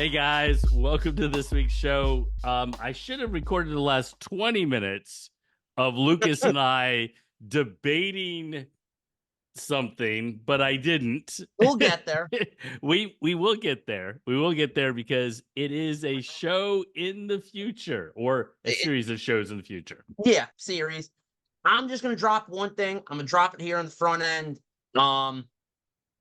Hey guys, welcome to this week's show. I should have recorded the last 20 minutes of Lucas and I debating something, but I didn't. We'll get there. we will get there. We will get there because it is a show in the future, or a series of shows in the future. Yeah, series. I'm just gonna drop one thing. I'm gonna drop it here on the front end.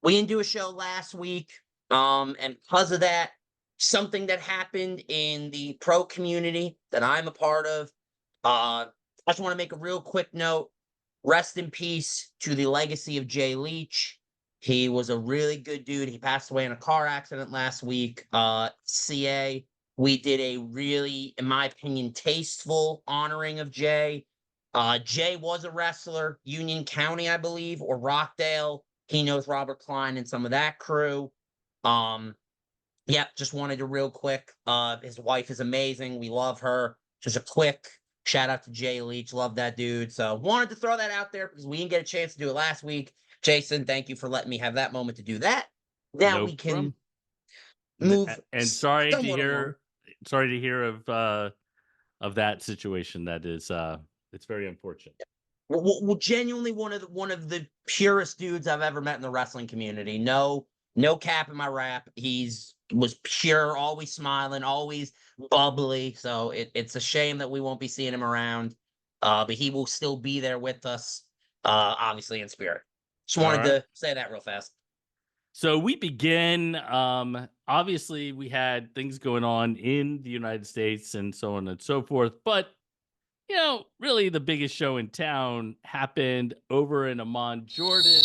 We didn't do a show last week. And because of that, something that happened in the pro community that I'm a part of. I just want to make a real quick note. Rest in peace to the legacy of Jay Leach. He was a really good dude. He passed away in a car accident last week. CA, we did a really, in my opinion, tasteful honoring of Jay. Jay was a wrestler, Union County, I believe, or Rockdale. He knows Robert Klein and some of that crew. Yeah, just wanted to real quick. His wife is amazing. We love her. Just a quick shout out to Jay Leach. Love that dude. So wanted to throw that out there because we didn't get a chance to do it last week. Jason, thank you for letting me have that moment to do that. Now we can move. And sorry to hear of that situation. That is it's very unfortunate. Well, genuinely one of the purest dudes I've ever met in the wrestling community. No cap in my rap. Was pure, always smiling, always bubbly. So it's a shame that we won't be seeing him around. But he will still be there with us, obviously in spirit. Just wanted to say that real fast. So we begin. Obviously, we had things going on in the United States and so on and so forth. But, you know, really the biggest show in town happened over in Amman, Jordan.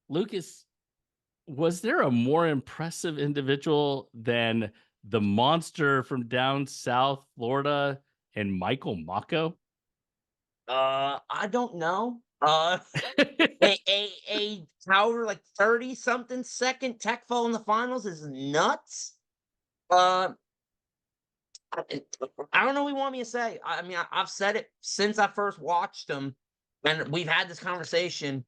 Lucas, was there a more impressive individual than the monster from down South Florida and Michael Mocco? I don't know. A however, like 30-something second tech fall in the finals is nuts. I don't know what you want me to say. I mean, I've said it since I first watched them, and we've had this conversation.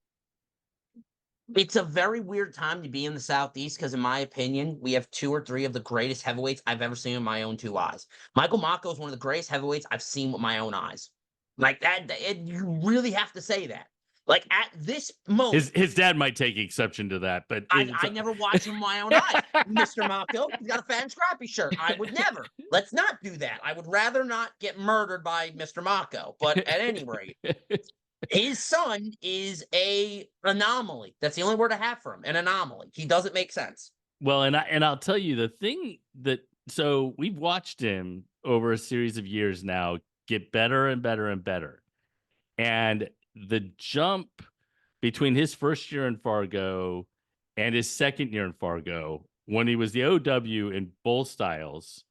It's a very weird time to be in the Southeast because, in my opinion, we have 2 or 3 of the greatest heavyweights I've ever seen with my own 2 eyes. Michael Mocco is one of the greatest heavyweights I've seen with my own eyes. Like that, you really have to say that. Like at this moment, his dad might take exception to that, but I never watched him with my own eyes. Mr. Mocco, he's got a Fat and Scrappy shirt. I would never. Let's not do that. I would rather not get murdered by Mr. Mocco. But at any rate, his son is a anomaly. That's the only word I have for him. An anomaly. He doesn't make sense. Well, and I'll tell you the thing that so we've watched him over a series of years now get better and better and better. And the jump between his first year in Fargo and his second year in Fargo, when he was the OW in both styles,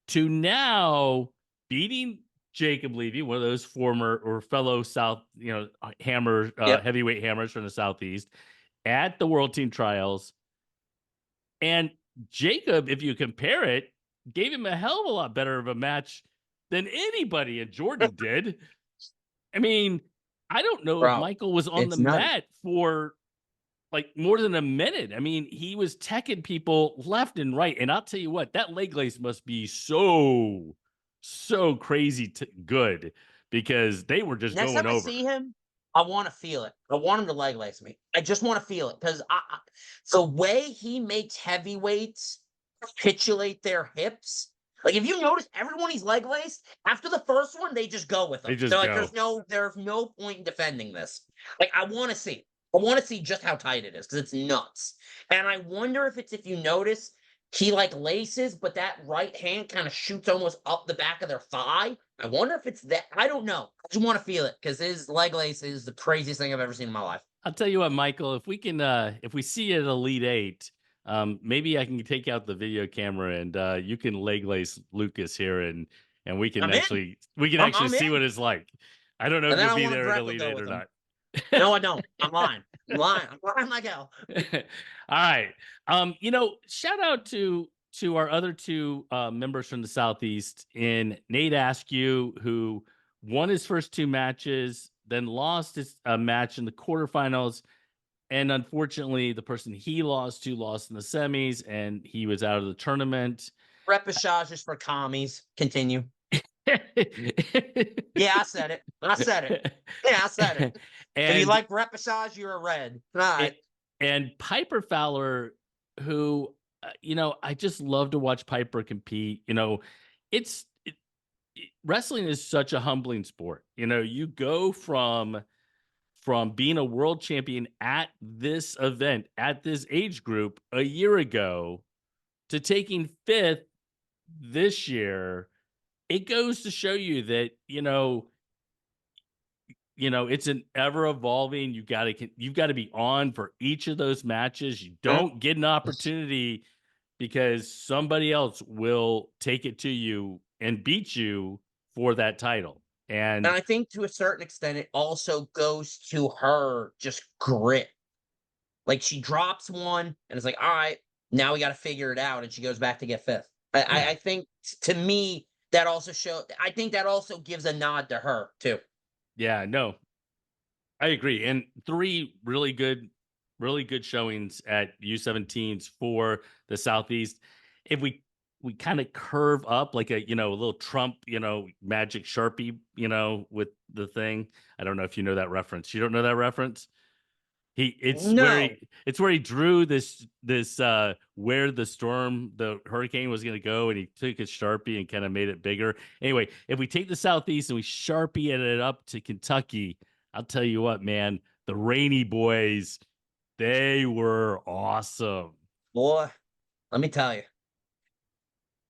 to now beating Jacob Levy, one of those former or fellow South, hammer, heavyweight hammers from the Southeast, at the World Team Trials. And Jacob, if you compare it, gave him a hell of a lot better of a match than anybody in Jordan did. I mean, I don't know if Michael was on the mat for like more than a minute. I mean, he was teching people left and right. And I'll tell you what, that leg lace must be so crazy good because they were just Next going time over. I see him, I want to feel it. I want him to leg lace me. I just want to feel it because the way he makes heavyweights capitulate their hips. Like if you notice, everyone he's leg laced after the first one, they just go with him. They're like, there's no point in defending this. Like I want to see. I want to see just how tight it is because it's nuts. And I wonder if you notice, he like laces, but that right hand kind of shoots almost up the back of their thigh. I wonder if it's that. I don't know. I just want to feel it because his leg lace is the craziest thing I've ever seen in my life. I'll tell you what, Michael, if we can, if we see you at Elite 8, maybe I can take out the video camera and you can leg lace Lucas here and we can actually see what it's like. I don't know if And then you'll I be want to there at Greco Elite go 8 with or him. not. No, I don't. I'm lying. I'm lying. I'm lying like hell. All right. Shout out to our other two members from the Southeast in Nate Askew, who won his first two matches, then lost his match in the quarterfinals. And unfortunately, the person he lost to lost in the semis, and he was out of the tournament. Repêchages for commies. Continue. Yeah, I said it. I said it. Yeah, I said it. If you and like repêchage, you're a red. All right. and Piper Fowler, who I just love to watch Piper compete. It's wrestling is such a humbling sport. You go from being a world champion at this event at this age group a year ago to taking fifth this year. It goes to show you that it's an ever evolving. You've got to be on for each of those matches. You don't get an opportunity because somebody else will take it to you and beat you for that title. And I think to a certain extent, it also goes to her just grit. Like she drops one and it's like, all right, now we got to figure it out. And she goes back to get fifth. I think to me, that also I think that also gives a nod to her too. Yeah, no, I agree. And three really good showings at U17s for the Southeast. If we kind of curve up like a little Trump, magic Sharpie, with the thing. I don't know if you know that reference. You don't know that reference? It's where No. he drew this where the hurricane was going to go, and he took a Sharpie and kind of made it bigger. Anyway, if we take the Southeast and we Sharpie it up to Kentucky, I'll tell you what, man, the Rainy Boys, they were awesome. Boy, let me tell you,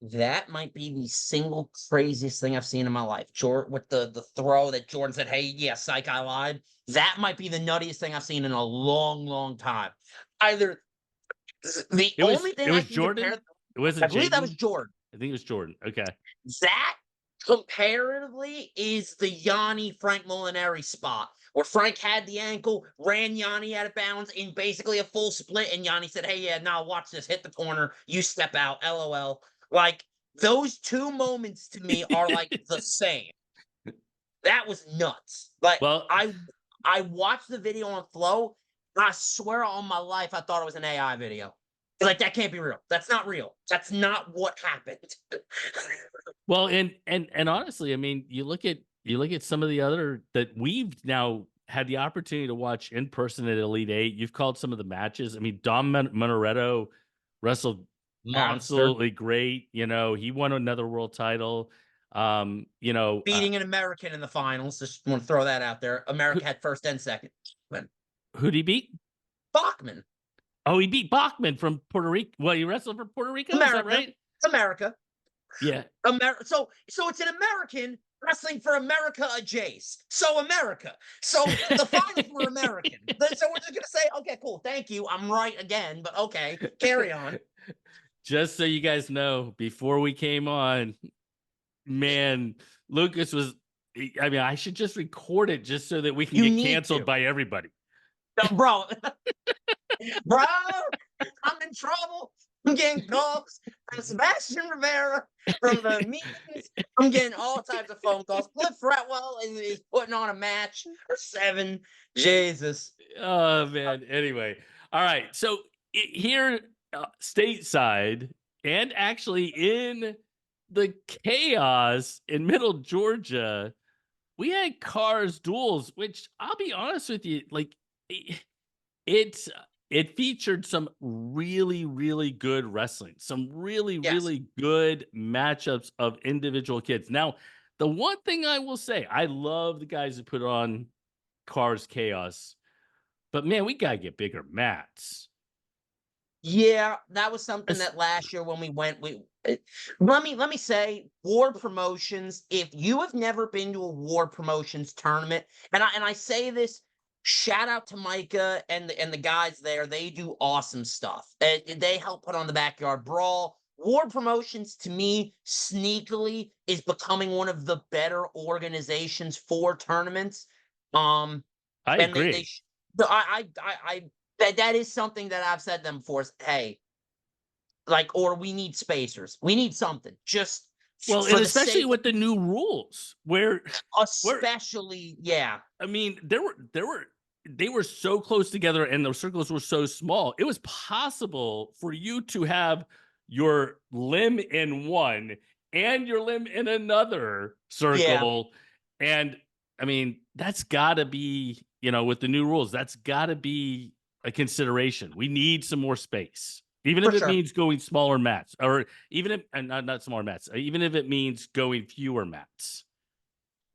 that might be the single craziest thing I've seen in my life. With the throw that Jordan said, "Hey, yeah, psych, I lied." That might be the nuttiest thing I've seen in a long, long time. Either the only thing It I was can compare, Jordan. It wasn't I believe that was Jaden. Jordan. I think it was Jordan. Okay. That comparatively is the Yanni Frank Molinari spot where Frank had the ankle, ran Yanni out of bounds in basically a full split, and Yanni said, "Hey, yeah, now watch this, hit the corner, you step out, LOL." Like those two moments to me are like the same. That was nuts. Like Well, I watched the video on Flow, and I swear on my life I thought it was an AI video. Like that can't be real. That's not real. That's not what happened. Well, and honestly, I mean, you look at some of the other that we've now had the opportunity to watch in person at Elite 8. You've called some of the matches. I mean, Dom Monaretto wrestled Monster. absolutely great. He won another world title. Beating an American in the finals. Just want to throw that out there. Who, America had first and second. who'd he beat? Bachman. Oh, he beat Bachman from Puerto Rico. Well, he wrestled for Puerto Rico. Is that America. right? America. Yeah. So it's an American wrestling for America a Jace. So America. So the finals were American. So we're just gonna say, okay, cool, thank you. I'm right again, but okay, carry on. Just so you guys know, before we came on, man, Lucas was. I mean, I should just record it just so that we can get canceled by everybody. No, bro, bro, I'm in trouble. I'm getting calls from Sebastian Rivera, from the meetings. I'm getting all types of phone calls. Cliff Fretwell is putting on a match or 7. Jesus. Oh man. Anyway, all right. So here, stateside, and actually in the chaos in Middle Georgia, we had Carr's duels, which I'll be honest with you, like it featured some really, really good wrestling, some really, Yes. really good matchups of individual kids. Now, the one thing I will say, I love the guys who put on Carr's Chaos, but man, we gotta get bigger mats. Yeah, that was something that last year when we went, let me say, War Promotions. If you have never been to a War Promotions tournament, and I say this, shout out to Micah and the guys there. They do awesome stuff. They help put on the Backyard Brawl. War Promotions to me sneakily is becoming one of the better organizations for tournaments. Um, I and they agree. sh- the, I that is something that I've said to them before. Is, hey, like, or we need spacers. We need something just Well, and for the especially sake of, with the new rules, where especially, yeah, I mean, they were so close together, and the circles were so small. It was possible for you to have your limb in one and your limb in another yeah, circle, and I mean, that's got to be, with the new rules, that's got to be a consideration. We need some more space. Even for if it sure. means going smaller mats, or even if and not smaller mats, even if it means going fewer mats.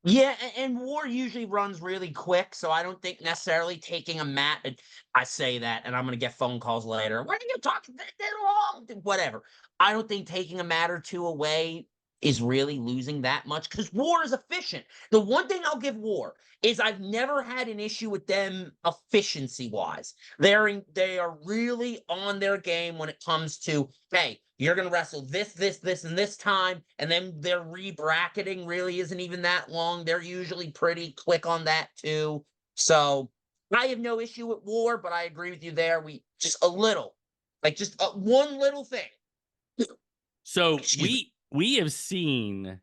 Yeah, and war usually runs really quick, so I don't think necessarily taking a mat. And I say that, and I'm gonna get phone calls later. What are you talking? They're wrong. Whatever. I don't think taking a mat or two away is really losing that much because war is efficient. The one thing I'll give war is I've never had an issue with them efficiency wise. They are really on their game when it comes to, hey, you're going to wrestle this, and this time. And then their re-bracketing really isn't even that long. They're usually pretty quick on that too. So I have no issue with war, but I agree with you there. We just a little, like just one little thing. So Excuse me. we have seen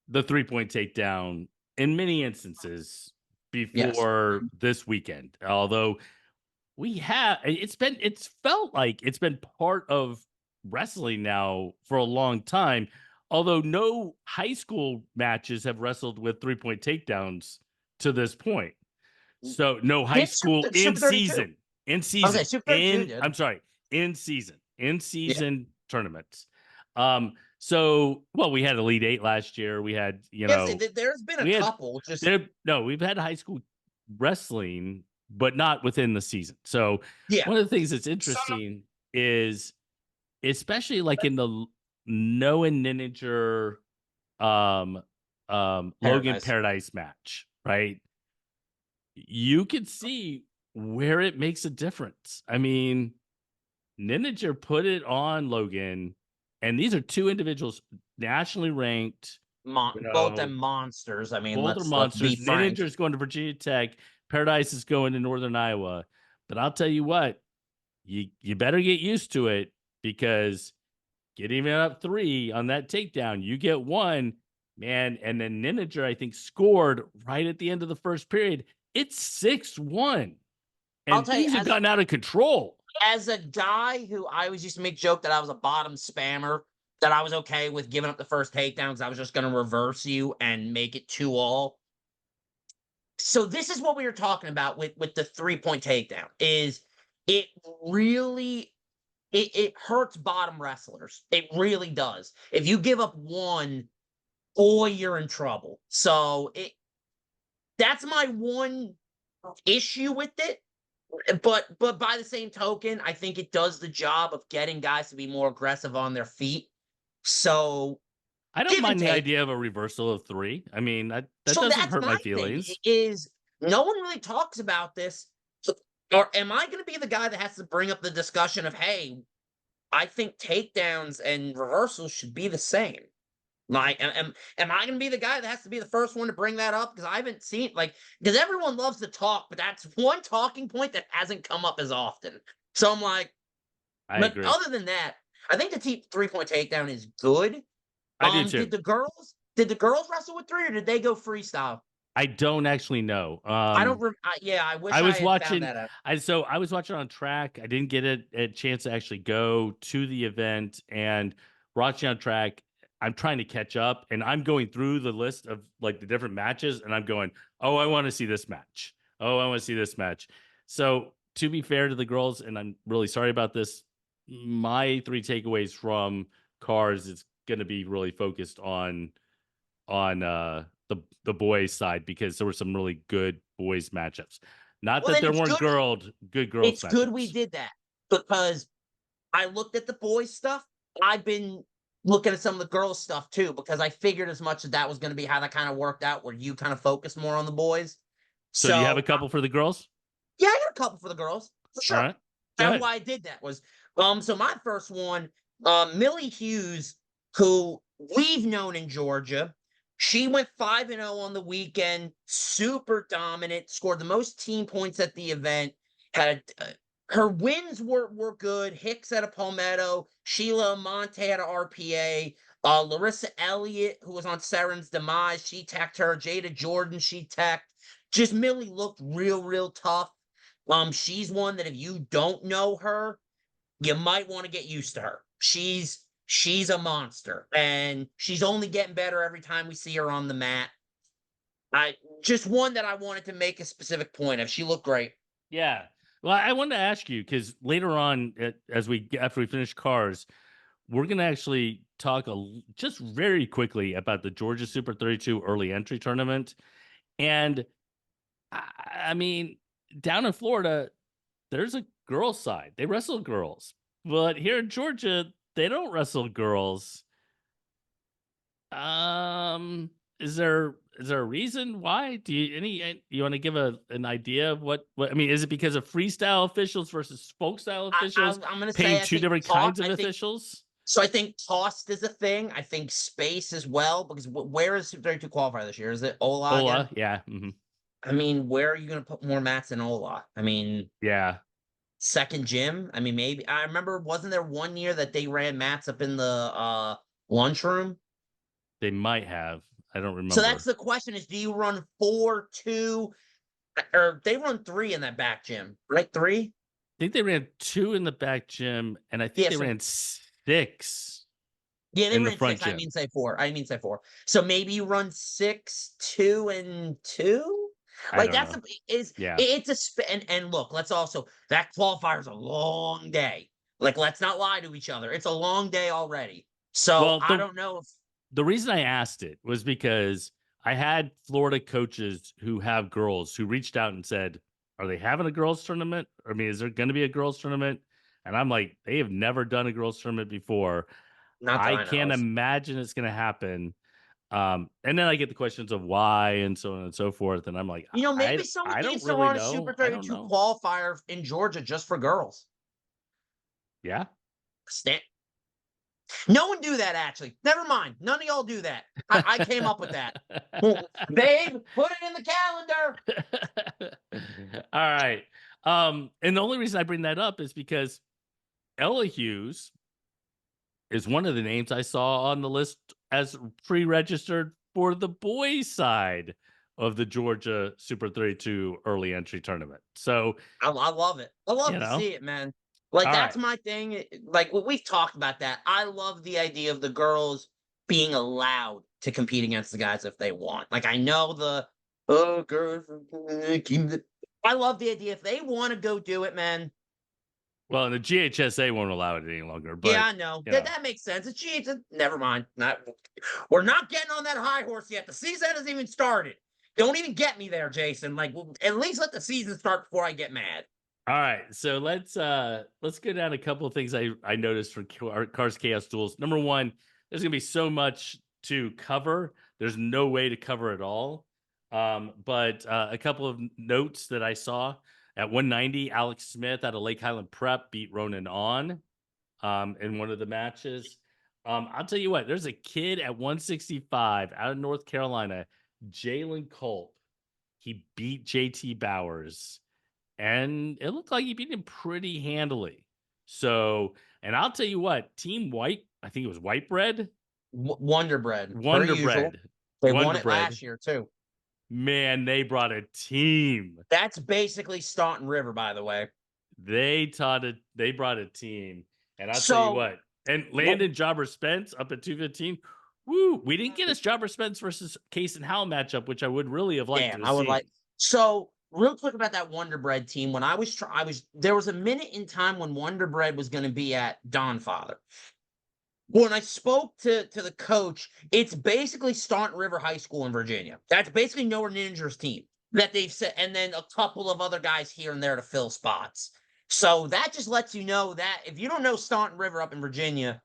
the 3-point takedown in many instances Yes. before this weekend. Although it's felt like it's been part of wrestling now for a long time. Although no high school matches have wrestled with 3-point takedowns to this point. So no high Did school Super 32. I was like, Super 32 did. I'm sorry, in Yeah. season tournaments. So well, we had Elite Eight last year. We had, Yes, there's been a we had couple. Just there. No, we've had high school wrestling, but not within the season. So yeah. one of the things that's Some interesting is, especially like in the Noah Ninninger, um, Logan Paradise. Paradise match, right? You could see where it makes a difference. I mean, Ninninger put it on Logan, and these are two individuals nationally ranked, Both them monsters. I mean, both are let's be monsters. frank. Ninninger's going to Virginia Tech, Paradise is going to Northern Iowa. But I'll tell you what, you better get used to it, because getting it up 3 on that takedown, you get one, man, and then Ninninger, I think, scored right at the end of the first period. It's 6-1, I'll and tell you, things have gotten out of control. as a guy who I always used to make joke that I was a bottom spammer, that I was okay with giving up the first takedown because I was just going to reverse you and make it 2-all. So this is what we were talking about with the 3-point takedown. Is it really it hurts bottom wrestlers. It really does. If you give up one, boy, you're in trouble. So that's my one issue with it. But by the same token, I think it does the job of getting guys to be more aggressive on their feet. So I don't give and mind the take. idea of a reversal of 3. I mean, that So doesn't that's hurt my my thing. feelings. Is no one really talks about this, or am I going to be the guy that has to bring up the discussion of, hey, I think takedowns and reversals should be the same? Like, am I going to be the guy that has to be the first one to bring that up? Because I haven't seen, like, because everyone loves to talk, but that's one talking point that hasn't come up as often. So I'm like, I but agree. other than that, I think the 3-point takedown is good. I do too. Did the girls wrestle with 3 or did they go freestyle? I don't actually know. I don't. Yeah, I wish I I was had found watching. that out. I was watching on track. I didn't get a chance to actually go to the event, and watching on track. I'm trying to catch up, and I'm going through the list of like the different matches, and I'm going, "Oh, I want to see this match. Oh, I want to see this match." So, to be fair to the girls, and I'm really sorry about this, my 3 takeaways from Cars is going to be really focused on the boys side, because there were some really good boys matchups. Not Well, that then there it's weren't good. good girls It's good we matchups. did that because I looked at the boys stuff. I've been looking at some of the girls stuff too because I figured as much as that was going to be how that kind of worked out, where you kind of focus more on the boys. So do you have a So couple for the girls? yeah, I got a couple for the girls for All sure. right. Go And ahead. why I did that was so my first one. Millie Hughes, who we've known in Georgia, she went 5-0 on the weekend, super dominant, scored the most team points at the event, had her wins were good. Hicks at a Palmetto, Sheila Monte at a RPA, Larissa Elliott, who was on Seren's demise, she teched her. Jada Jordan, she teched. Just Millie looked real tough. She's one that if you don't know her, you might want to get used to her. She's a monster, and she's only getting better every time we see her on the mat. I just one that I wanted to make a specific point of. She looked great. Yeah. Well, I wanted to ask you because later on, after we finish cars, we're gonna actually talk just very quickly about the Georgia Super 32 early entry tournament. And I mean, down in Florida, there's a girls' side. They wrestle girls, but here in Georgia, they don't wrestle girls. Um, is there a reason why? Do you want to give an idea of what I mean? Is it because of freestyle officials versus spoke style officials I'm going to paying say I two think different kinds of officials? so. I think cost is a thing. I think space as well because where is Super 32 qualifier this year? Is it Ola again? Ola, yeah, I mean, where are you going to put more mats in Ola? I mean, yeah, second gym. I mean, maybe I remember wasn't there one year that they ran mats up in the lunchroom? they might have. I don't So that's remember. the question: is do you run 4-2 or they run 3 in that back gym, right? 3. I think they ran two in the back gym, and I think Yeah. they So ran six yeah, they in the ran front 6. gym. I mean say 4. So maybe you run 6, 2, and 2. I Like don't that's know. Yeah. it's a and look, let's also that qualifier is a long day. Like let's not lie to each other. It's a long day already. So Well, I don't know if the reason I asked it was because I had Florida coaches who have girls who reached out and said, "Are they having a girls tournament? I mean, is there going to be a girls tournament?" And I'm like, "They have never done a girls tournament before. not that I I know can't of. imagine it's going to happen." And then I get the questions of why and so on and so forth, and I'm like, You know, I maybe someone I don't needs to really run a know. Super I don't 32 know. qualifier in Georgia just for girls. Yeah. Stand, no one do that, actually. Never mind. None of y'all do that. I came up with that. Babe, put it in the calendar. All right. And the only reason I bring that up is because Ella Hughes is one of the names I saw on the list as pre-registered for the boys' side of the Georgia Super 32 early entry tournament. So, I love it. I love you to know, see it, man. Like, all that's right. my thing. Like, we've talked about that. I love the idea of the girls being allowed to compete against the guys if they want. Like, I know oh, girls, I love the idea. If they want to go do it, man, Well, and the GHSA won't allow it any longer, yeah, but I know. you That know, that makes sense. It's geez, never mind. We're not getting on that high horse yet. The season hasn't even started. Don't even get me there, Jason. Like, at least let the season start before I get mad. all right. So let's go down a couple of things I noticed for Cars Chaos Duels. Number one, there's gonna be so much to cover. There's no way to cover it all. But a couple of notes that I saw at 190, Alex Smith out of Lake Highland Prep beat Ronan on in one of the matches. I'll tell you what, there's a kid at 165 out of North Carolina, Jalen Culp. He beat JT Bowers, and it looked like he beat him pretty handily. So, and I'll tell you what, Team White, I think it was White Bread, Wonder Bread, per Wonder usual. Bread, They Wonder won it Bread. last year too. Man, they brought a team. That's basically Staunton River, by the way. They brought a team. And I'll tell you So, what, and well, Landon Jobber Spence up at 215. Woo, we didn't get us Jobber Spence versus Case and Howell matchup, which I would really have liked to damn, have I would like. seen. So, real quick about that Wonder Bread team. When there was a minute in time when Wonder Bread was going to be at Don Father. When I spoke to the coach, it's basically Staunton River High School in Virginia. That's basically Nowhere Ninjas team that they've set, and then a couple of other guys here and there to fill spots. So that just lets you know that if you don't know Staunton River up in Virginia,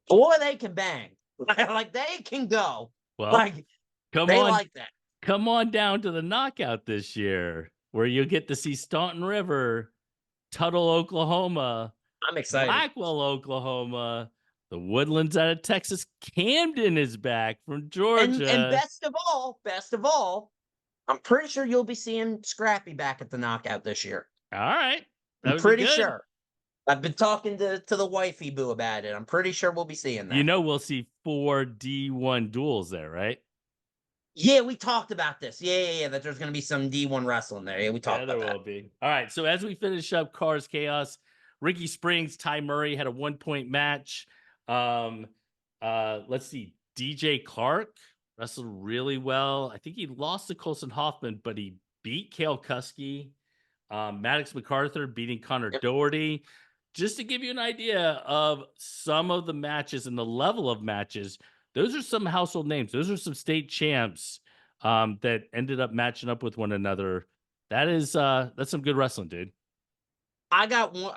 boy, they can bang. Like they can go. Well, Like come they on, like that. come on down to the knockout this year, where you'll get to see Staunton River, Tuttle, Oklahoma, I'm excited. Blackwell, Oklahoma, The Woodlands out of Texas. Camden is back from And Georgia. best of all, I'm pretty sure you'll be seeing Scrappy back at the knockout this year. All right. That I'm would be pretty good. sure. I've been talking to the wifey boo about it. I'm pretty sure we'll be seeing You that. know, we'll see 4 D1 duels there, right? Yeah, we talked about this. Yeah. That there's going to be some D1 wrestling there. Yeah, we Yeah, talked there about that. will be. All right. So as we finish up Carr's Chaos, Ricky Springs, Ty Murray had a 1-point match. Let's see. DJ Clark wrestled really well. I think he lost to Colson Hoffman, but he beat Kale Kuski. Maddox MacArthur beating Connor Yep. Doherty. Just to give you an idea of some of the matches and the level of matches, those are some household names. Those are some state champs that ended up matching up with one another. That's some good wrestling, dude. I got one.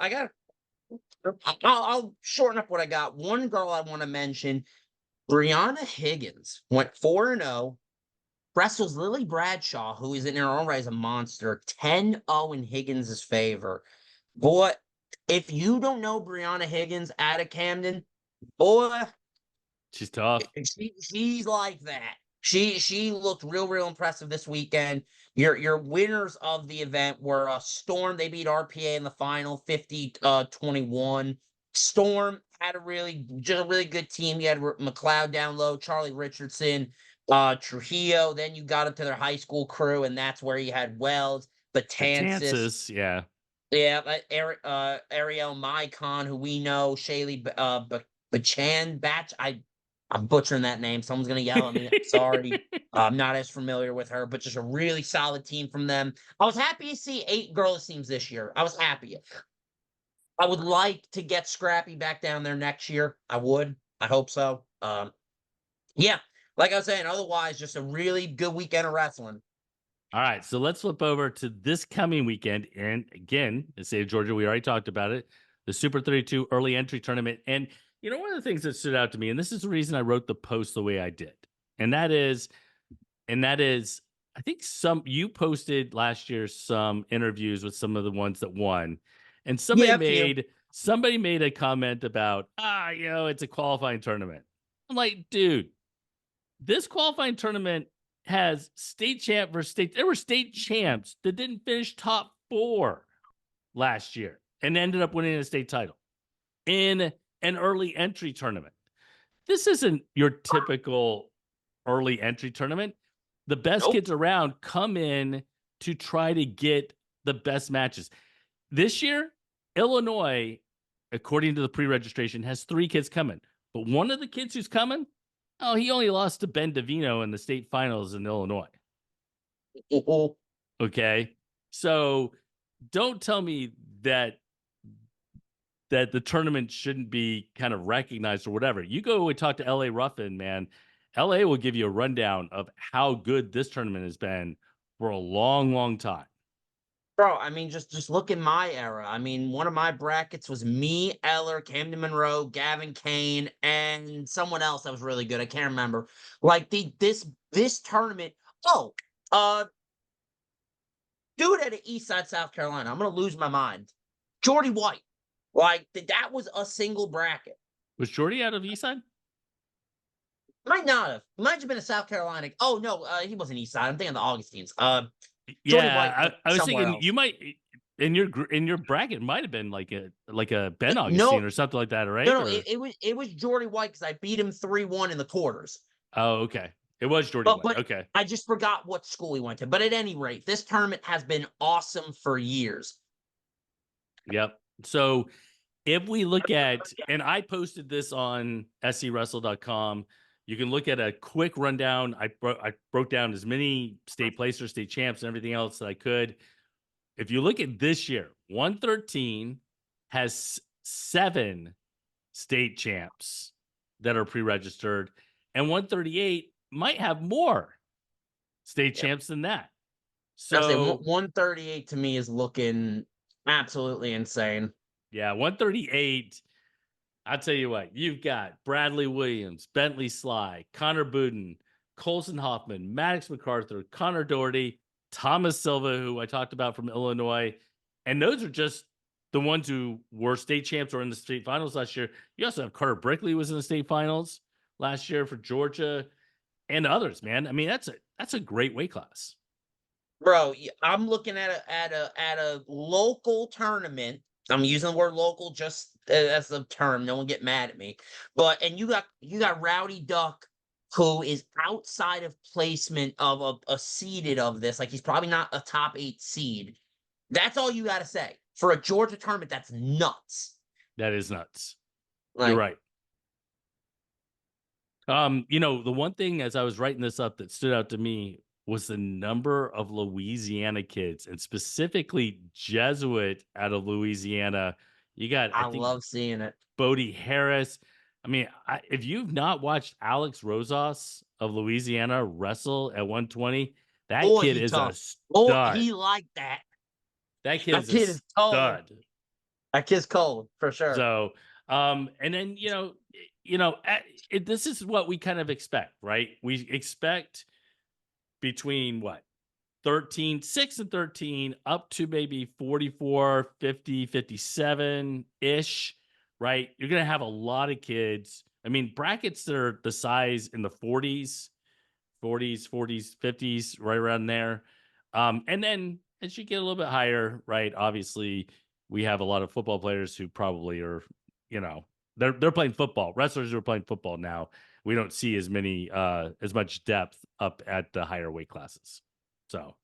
I'll shorten up what I got. One girl I want to mention, Brianna Higgins, went 4-0. Wrestles Lily Bradshaw, who is in her own right as a monster, 10-0 in Higgins' favor. Boy, if you don't know Brianna Higgins out of Camden, boy, She's tough. she's like that. She looked real impressive this weekend. Your winners of the event were Storm. They beat RPA in the final 50-21. Storm had a really good team. You had McLeod down low, Charlie Richardson, Trujillo. Then you got up to their high school crew, and that's where you had Wells, Batansis. Chances, yeah. Yeah, Ariel Mycon, who we know, Shaylee Bachan Batch. I'm butchering that name. Someone's gonna yell at me. Sorry. I'm not as familiar with her, but just a really solid team from them. I was happy to see 8 girls teams this year. I was happy. I would like to get Scrappy back down there next year. I would. I hope so. Yeah, like I was saying, otherwise, just a really good weekend of wrestling. All right, so let's flip over to this coming weekend. And again, the state of Georgia, we already talked about it, the Super 32 early entry tournament. And, you know, one of the things that stood out to me, and this is the reason I wrote the post the way I did, and that is, I think you posted last year some interviews with some of the ones that won. And Yeah, a few. somebody made a comment about, it's a qualifying tournament. I'm like, dude, this qualifying tournament has state champ versus state. There were state champs that didn't finish top 4 last year and ended up winning a state title in an early entry tournament. This isn't your typical early entry tournament. The best kids around come in to try to get the best matches. This year, Illinois, according to the pre-registration, has 3 kids coming. But one of the kids who's coming, he only lost to Ben Davino in the state finals in Illinois. Okay. So don't tell me that the tournament shouldn't be kind of recognized or whatever. You go and talk to LA Ruffin, man. LA will give you a rundown of how good this tournament has been for a long time. Bro, I mean, just look in my era. I mean, one of my brackets was me, Eller, Camden Monroe, Gavin Kane, and someone else that was really good. I can't remember. Like this tournament. Oh, dude at Eastside, South Carolina. I'm gonna lose my mind. Jordy White. Like that was a single bracket. Was Jordy out of Eastside? Might not have. Might have been a South Carolina. Oh no, he wasn't Eastside. I'm thinking of the Augustines. Jordy White Yeah, I was thinking else. you might in your bracket might have been like a Ben No, Augustine or something like that, right? no. It was Jordy White because I beat him 3-1 in the quarters. Oh, okay. It was Jordy White. But Okay. I just forgot what school he went to. But at any rate, this tournament has been awesome for years. Yep. So if we look at, and I posted this on scwrestle.com, you can look at a quick rundown. I broke down as many state placers, state champs, and everything else that I could. If you look at this year, 113 has 7 state champs that are pre-registered, and 138 might have more state champs than that. So 138 to me is looking absolutely insane. Yeah, 138. I'll tell you what, you've got Bradley Williams, Bentley Sly, Connor Budin, Colson Hoffman, Maddox MacArthur, Connor Doherty, Thomas Silva, who I talked about from Illinois. And those are just the ones who were state champs or in the state finals last year. You also have Carter Brickley was in the state finals last year for Georgia and others, man. I mean, that's a great weight class. Bro, I'm looking at a local tournament. I'm using the word local just as a term. No one get mad at me. But and you got Rowdy Duck, who is outside of placement of a seeded of this. Like he's probably not a top 8 seed. That's all you got to say for a Georgia tournament. That's nuts. That is nuts. You're Like, right. The one thing as I was writing this up that stood out to me was the number of Louisiana kids, and specifically Jesuit out of Louisiana. You got, I I think, love seeing it. Bodie Harris. I mean, if you've not watched Alex Rosas of Louisiana wrestle at 120, that Boy, kid he is a tough. Boy, stud. he like that. That kid That is a kid is cold. stud. That kid's cold for sure. So, and then this is what we kind of expect, right? We expect between what 13, 6 and 13 up to maybe 44, 50, 57 ish, right? You're going to have a lot of kids. I mean, brackets that are the size in the 40s, 50s, right around there. And then as you get a little bit higher, right? Obviously, we have a lot of football players who probably are, they're playing football. Wrestlers who are playing football now. We don't see as much depth up at the higher weight classes. So,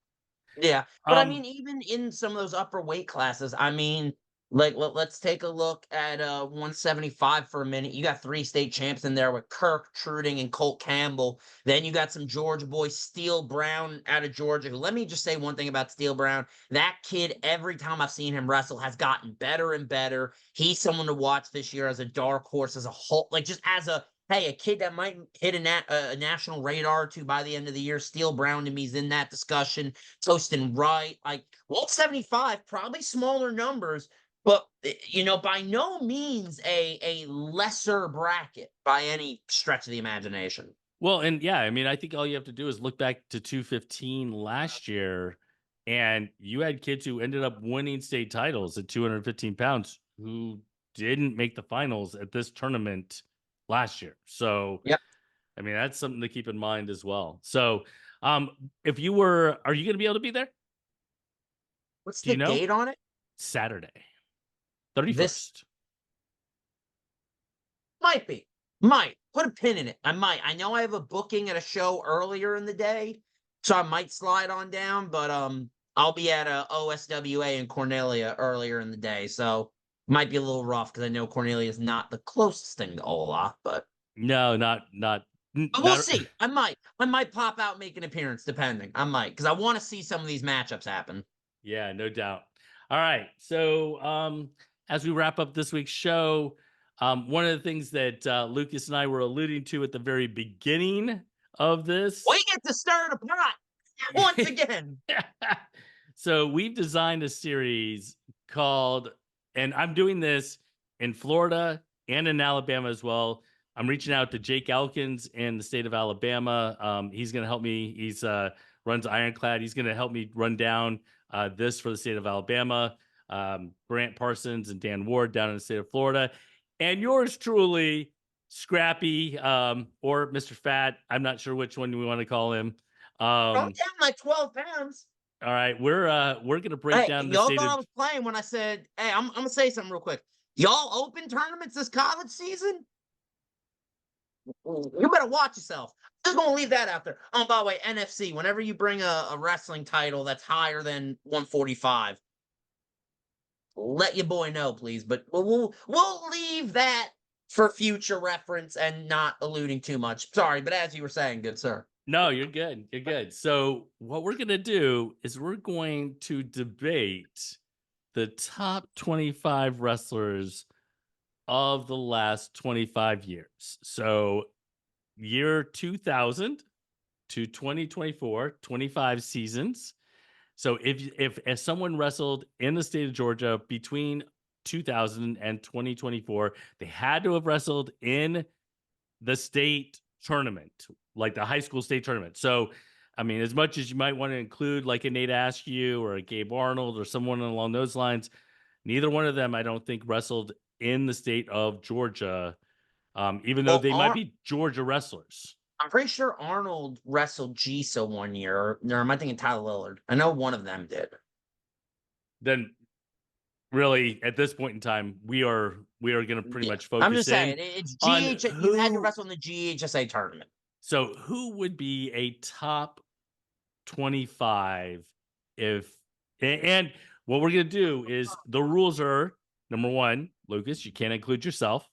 Yeah, but I mean, even in some of those upper weight classes, I mean, like let's take a look at 175 for a minute. You got 3 state champs in there with Kirk Truding and Colt Campbell. Then you got some Georgia boys, Steele Brown out of Georgia. Let me just say one thing about Steele Brown. That kid, every time I've seen him wrestle, has gotten better and better. He's someone to watch this year as a dark horse, as a whole, like just as a hey, a kid that might hit a national radar or two by the end of the year. Steele Brown to me is in that discussion. Toasting right, like 175, probably smaller numbers, but by no means a lesser bracket by any stretch of the imagination. well, and yeah, I mean, I think all you have to do is look back to 215 last year, and you had kids who ended up winning state titles at 215 pounds who didn't make the finals at this tournament last year. So, Yep. I mean, that's something to keep in mind as well. So, are you going to be able to be there? What's Do the you know? date on it? Saturday, This 31st. might be. Might. Put a pin in it. I might. I know I have a booking at a show earlier in the day, so I might slide on down, but I'll be at a OSWA in Cornelia earlier in the day, so might be a little rough because I know Cornelia is not the closest thing to Olaf, but No, not we'll not. see. I might pop out, make an appearance, depending. I might, because I want to see some of these matchups happen. Yeah, no doubt. All right. So, as we wrap up this week's show, one of the things that Lucas and I were alluding to at the very beginning of this. We get to stir the pot once again. So, we've designed a series called, and I'm doing this in Florida and in Alabama as well. I'm reaching out to Jake Elkins in the state of Alabama. He's going to help me. He's runs Ironclad. He's going to help me run down this for the state of Alabama. Brant Parsons and Dan Ward down in the state of Florida. And yours truly, Scrappy, or Mr. Fat. I'm not sure which one we want to call him. I'm down like 12 pounds. All right, we're gonna break down the y'all state thought I of. was playing when I said, "Hey, I'm gonna say something real quick." Y'all open tournaments this college season? You better watch yourself. I'm just gonna leave that out there. Oh, by the way, NFC. Whenever you bring a wrestling title that's higher than 145, let your boy know, please. But we'll leave that for future reference and not alluding too much. Sorry, but as you were saying, good sir. No, you're good. You're good. So what we're gonna do is we're going to debate the top 25 wrestlers of the last 25 years. So year 2000 to 2024, 25 seasons. So if someone wrestled in the state of Georgia between 2000 and 2024, they had to have wrestled in the state tournament, like the high school state tournament. So, I mean, as much as you might want to include like a Nate Askew or a Gabe Arnold or someone along those lines, Neither one of them, I don't think, wrestled in the state of Georgia, even though Well, they might be Georgia wrestlers. I'm pretty sure Arnold wrestled Gisa one year. Or am I thinking Tyler Lillard? I know one of them did. Then really, at this point in time, we are going to pretty much I'm focus just in saying, it's on GH. You had to who. wrestle in the GHSA tournament. So who would be a top 25 if, and what we're going to do is the rules are, number one, Lucas, you can't include yourself,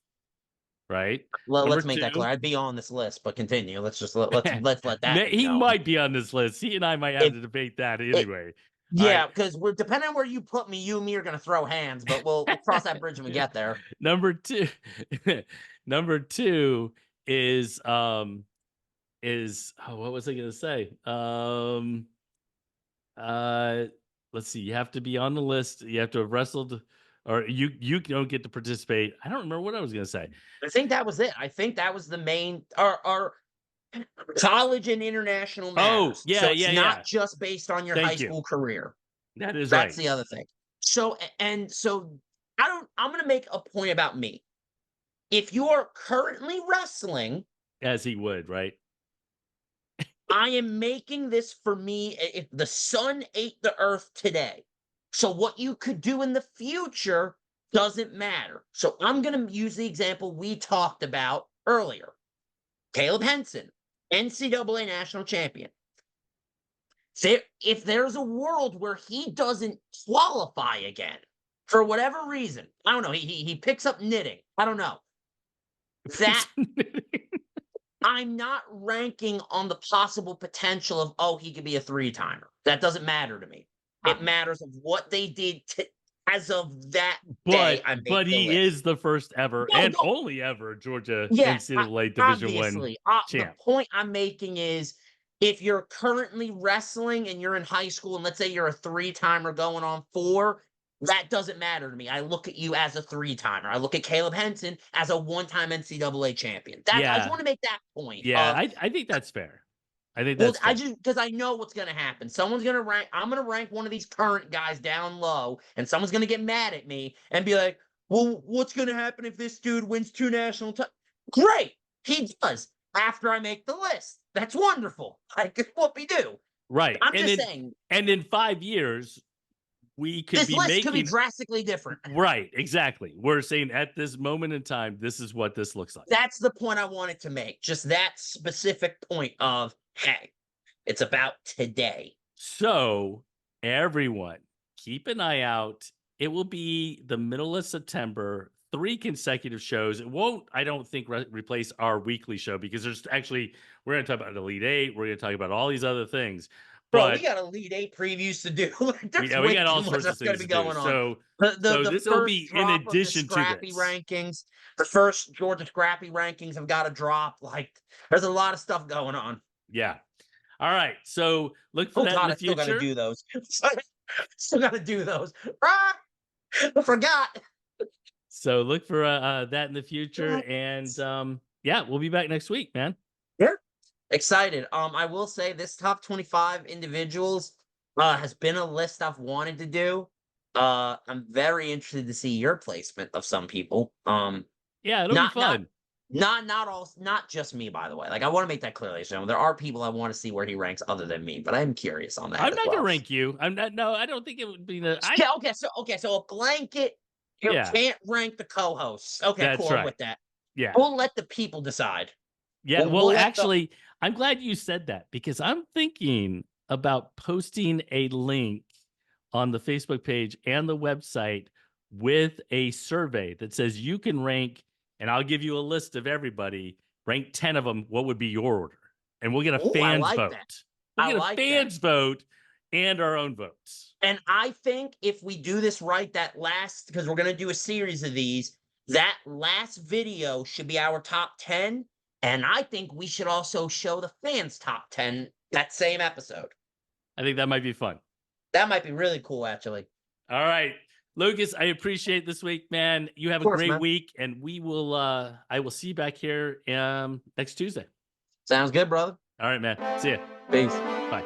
right? Number Let's make that clear. two, I'd be on this list, but continue. Let's let that be he known. might be on this list. He and I might have to debate that anyway. Yeah, because we're depending on where you put me, you and me are gonna throw hands, but we'll cross that bridge when we get there. Number two, number two is oh, what was I gonna say? Let's see, you have to be on the list, you have to have wrestled, or you don't get to participate. I don't remember what I was gonna say. I think that was it. I think that was the main our college and international matters. Yeah, so it's yeah, not yeah. just based on your Thank high you. school career. That is That's right. the other thing. So I'm gonna make a point about me. If you are currently wrestling, As he would, right? I am making this for me. If the sun ate the earth today, so what you could do in the future doesn't matter. So I'm going to use the example we talked about earlier. Caleb Henson, NCAA national champion. If there's a world where he doesn't qualify again for whatever reason, I don't know, he picks up knitting. I don't know. That I'm not ranking on the possible potential of, oh, he could be a three-timer. That doesn't matter to me. It matters of what they did as of that day. But he is the first ever and only ever Georgia NCAA Division I champ. The point I'm making is if you're currently wrestling and you're in high school, and let's say you're a three-timer going on 4, that doesn't matter to me. I look at you as a three-timer. I look at Caleb Henson as a one-time NCAA champion. I just want to make that point. Yeah, I think that's fair. I think that's fair. Because I know what's going to happen. Someone's going to rank. I'm going to rank one of these current guys down low, and someone's going to get mad at me and be like, "Well, what's going to happen if this dude wins 2 national titles?" Great, he does. After I make the list, that's wonderful. Like what we do. Right. I'm just saying. And in 5 years, we could this be list making could be drastically different. Right, exactly. We're saying at this moment in time, this is what this looks like. That's the point I wanted to make. Just that specific point of, hey, it's about today. So everyone, keep an eye out. It will be the middle of September, 3 consecutive shows. It won't, I don't think, replace our weekly show because there's actually, we're going to talk about Elite 8. We're going to talk about all these other things. Bro, we got Elite 8 previews to do. We got all sorts of things to do. So this will be in addition to Scrappy rankings. The first Georgia Scrappy rankings have got to drop. Like, there's a lot of stuff going on. Yeah. All right. So look for that in the future. I still got to do those. Still got to do those. I forgot. So look for that in the future. And yeah, we'll be back next week, man. Yeah. Excited. I will say this top 25 individuals has been a list I've wanted to do. I'm very interested to see your placement of some people. Yeah, it'll be fun. Not just me, by the way. Like I want to make that clear, ladies and gentlemen. There are people I want to see where he ranks other than me, but I'm curious on that. I'm not gonna rank you. I'm not. No, I don't think it would be the. So a blanket. You can't rank the co-hosts. Okay, that's cool. Right. I'm with that. Yeah, we'll let the people decide. Yeah, well actually, I'm glad you said that because I'm thinking about posting a link on the Facebook page and the website with a survey that says you can rank, and I'll give you a list of everybody, rank 10 of them. What would be your order? And we'll get a fans vote. We'll get a fans vote and our own votes. And I think if we do this right, because we're going to do a series of these, that last video should be our top 10. And I think we should also show the fans' top 10 that same episode. I think that might be fun. That might be really cool, actually. All right. Lucas, I appreciate this week, man. You have a great week, and we will I will see you back here next Tuesday. Sounds good, brother. All right, man. See ya. Peace. Bye.